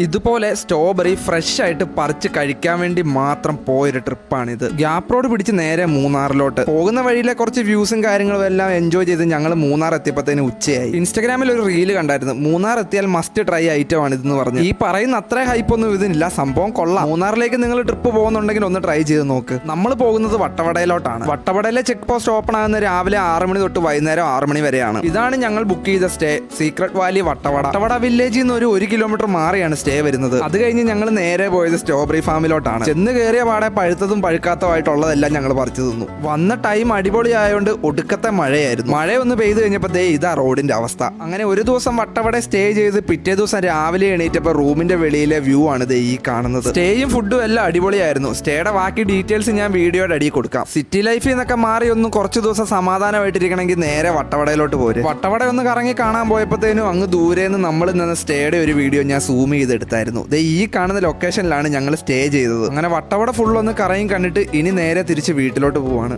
ഇതുപോലെ strawberry fresh ആയിട്ട് പറിച്ച് കഴിക്കാൻ വേണ്ടി മാത്രം പോയൊരു ട്രിപ്പാണിത്. ഗ്യാപ്പ് റോഡ് പിടിച്ച് നേരെ മൂന്നാറിലോട്ട് പോകുന്ന വഴിയിലെ കുറച്ച് വ്യൂസും കാര്യങ്ങളും എല്ലാം എൻജോയ് ചെയ്ത് ഞങ്ങൾ മൂന്നാർ എത്തിയപ്പോഴത്തേന് ഉച്ചയായി. ഇൻസ്റ്റാഗ്രാമിൽ ഒരു റീല് കണ്ടായിരുന്നു, മൂന്നാർ എത്തിയാൽ മസ്റ്റ് ട്രൈ ഐറ്റം ആണ് ഇതെന്ന് പറഞ്ഞു. ഈ പറയുന്ന അത്ര ഹൈപ്പൊന്നും ഇതിനില്ല, സംഭവം കൊള്ളാം. മൂന്നാറിലേക്ക് നിങ്ങൾ ട്രിപ്പ് പോകുന്നുണ്ടെങ്കിൽ ഒന്ന് ട്രൈ ചെയ്ത് നോക്ക്. നമ്മൾ പോകുന്നത് വട്ടവടയിലോട്ടാണ്. വട്ടവടയിലെ ചെക്ക് പോസ്റ്റ് ഓപ്പൺ ആകുന്ന രാവിലെ 6 മണി തൊട്ട് വൈകുന്നേരം 6 മണി വരെയാണ്. ഇതാണ് ഞങ്ങൾ ബുക്ക് ചെയ്ത stay, secret Valley Vattavada. Vattavada വില്ലേജിൽ നിന്ന് ഒരു 1 കിലോമീറ്റർ മാറിയാണ് സ്റ്റേ വരുന്നത്. അത് കഴിഞ്ഞ് ഞങ്ങൾ നേരെ പോയത് സ്ട്രോബെറി ഫാമിലോട്ടാണ്. ചെന്ന് കയറിയ പാടെ പഴുത്തതും പഴുക്കാത്തതുമായിട്ടുള്ളതെല്ലാം ഞങ്ങൾ പറിച്ചു തിന്നു. വന്ന ടൈം അടിപൊളിയായതുകൊണ്ട് ഒടുക്കത്തെ മഴയായിരുന്നു. മഴ ഒന്ന് പെയ്ത് കഴിഞ്ഞപ്പോൾ ദേ ഇതാ റോഡിന്റെ അവസ്ഥ. അങ്ങനെ ഒരു ദിവസം വട്ടവട സ്റ്റേ ചെയ്ത് പിറ്റേ ദിവസം രാവിലെ എണീറ്റപ്പോൾ റൂമിന്റെ വെളിയിലെ വ്യൂ ആണ് ദേ ഈ കാണുന്നത്. സ്റ്റേയും ഫുഡും എല്ലാം അടിപൊളിയായിരുന്നു. സ്റ്റേയുടെ ബാക്കി ഡീറ്റെയിൽസ് ഞാൻ വീഡിയോയുടെ അടിയിൽ കൊടുക്കാം. സിറ്റി ലൈഫിൽ നിന്നൊക്കെ മാറി ഒന്ന് കുറച്ച് ദിവസം സമാധാനമായിട്ടിരിക്കണമെങ്കിൽ നേരെ വട്ടവടയിലോട്ട് പോര്. വട്ടവട ഒന്ന് കറങ്ങി കാണാൻ പോയപ്പോഴത്തേനും അങ്ങ് ദൂരേന്ന് നമ്മൾ നിന്ന് സ്റ്റേയുടെ ഒരു വീഡിയോ ഞാൻ സൂം ചെയ്തെടുത്തായിരുന്നു. ഈ കാണുന്ന ലൊക്കേഷനിലാണ് ഞങ്ങൾ സ്റ്റേ ചെയ്തത്. അങ്ങനെ വട്ടവട ഫുൾ ഒന്ന് കറങ്ങി കണ്ടിട്ട് ഇനി നേരെ തിരിച്ച് വീട്ടിലോട്ട് പോവാണ്.